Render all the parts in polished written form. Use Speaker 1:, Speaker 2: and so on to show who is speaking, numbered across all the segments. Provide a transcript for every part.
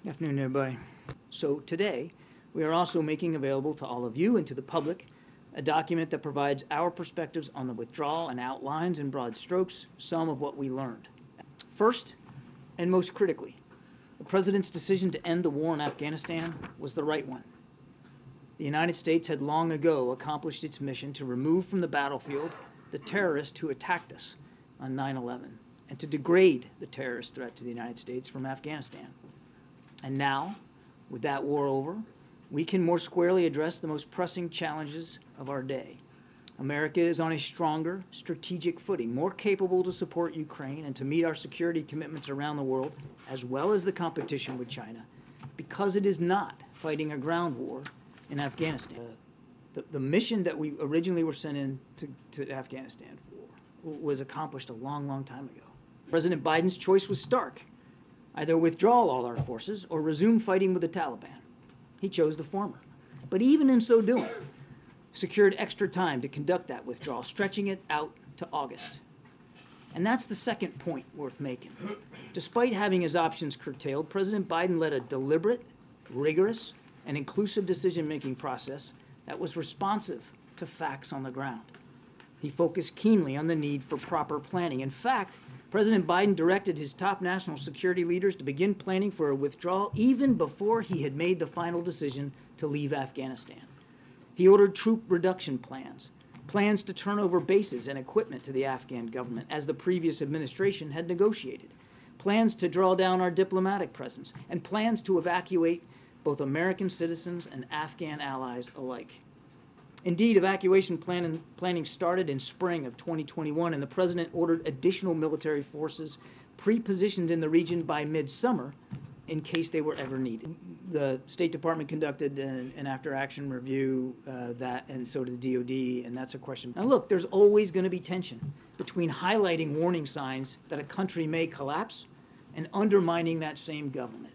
Speaker 1: Good afternoon, everybody. So today, we are also making available to all of you and to the public a document that provides our perspectives on the withdrawal and outlines in broad strokes some of what we learned. First, and most critically, the President's decision to end the war in Afghanistan was the right one. The United States had long ago accomplished its mission to remove from the battlefield the terrorist who attacked us on 9/11 and to degrade the terrorist threat to the United States from Afghanistan. And now, with that war over, we can more squarely address the most pressing challenges of our day. America is on a stronger strategic footing, more capable to support Ukraine and to meet our security commitments around the world, as well as the competition with China, because it is not fighting a ground war in Afghanistan. The mission that we originally were sent in to Afghanistan for was accomplished a long, long time ago. President Biden's choice was stark. Either withdraw all our forces or resume fighting with the Taliban. He chose the former. But even in so doing, secured extra time to conduct that withdrawal, stretching it out to August. And that's the second point worth making. Despite having his options curtailed, President Biden led a deliberate, rigorous, and inclusive decision-making process that was responsive to facts on the ground. He focused keenly on the need for proper planning. In fact, President Biden directed his top national security leaders to begin planning for a withdrawal even before he had made the final decision to leave Afghanistan. He ordered troop reduction plans, plans to turn over bases and equipment to the Afghan government as the previous administration had negotiated, plans to draw down our diplomatic presence, and plans to evacuate both American citizens and Afghan allies alike. Indeed, evacuation planning started in spring of 2021, and the President ordered additional military forces pre-positioned in the region by midsummer in case they were ever needed. The State Department conducted an after-action review, and so did the DOD, and that's a question. Now look, there's always going to be tension between highlighting warning signs that a country may collapse and undermining that same government.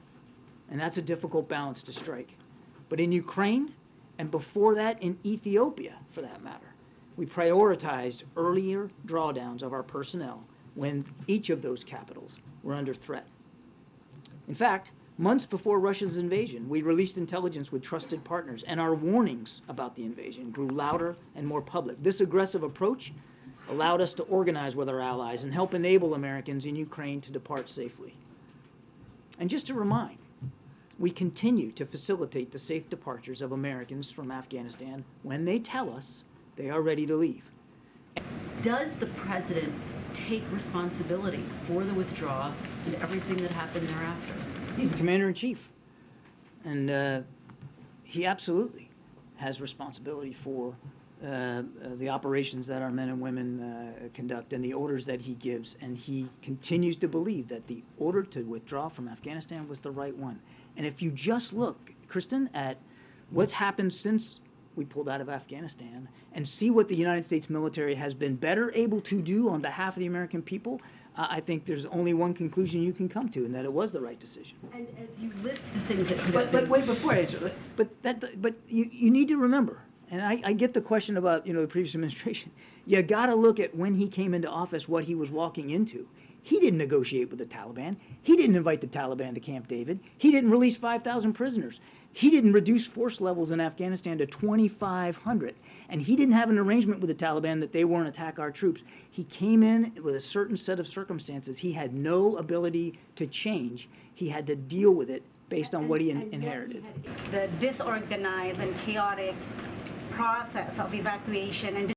Speaker 1: And that's a difficult balance to strike. But in Ukraine, and before that in Ethiopia, for that matter, we prioritized earlier drawdowns of our personnel when each of those capitals were under threat. In fact, months before Russia's invasion, we released intelligence with trusted partners, and our warnings about the invasion grew louder and more public. This aggressive approach allowed us to organize with our allies and help enable Americans in Ukraine to depart safely. And just to remind, we continue to facilitate the safe departures of Americans from Afghanistan when they tell us they are ready to leave.
Speaker 2: Does the President take responsibility for the withdrawal and everything that happened thereafter?
Speaker 1: He's the Commander-in-Chief, and he absolutely has responsibility for the operations that our men and women conduct and the orders that he gives, and he continues to believe that the order to withdraw from Afghanistan was the right one. And if you just look, Kristen, at what's happened since we pulled out of Afghanistan and see what the United States military has been better able to do on behalf of the American people, I think there's only one conclusion you can come to, and that it was the right decision.
Speaker 2: And as you list the things that could
Speaker 1: have been... But wait, before I answer that, but you need to remember, and I get the question about, the previous administration. You got to look at when he came into office, what he was walking into. He didn't negotiate with the Taliban. He didn't invite the Taliban to Camp David. He didn't release 5,000 prisoners. He didn't reduce force levels in Afghanistan to 2,500. And he didn't have an arrangement with the Taliban that they won't attack our troops. He came in with a certain set of circumstances. He had no ability to change. He had to deal with it based on what he inherited.
Speaker 3: The disorganized and chaotic process of evacuation and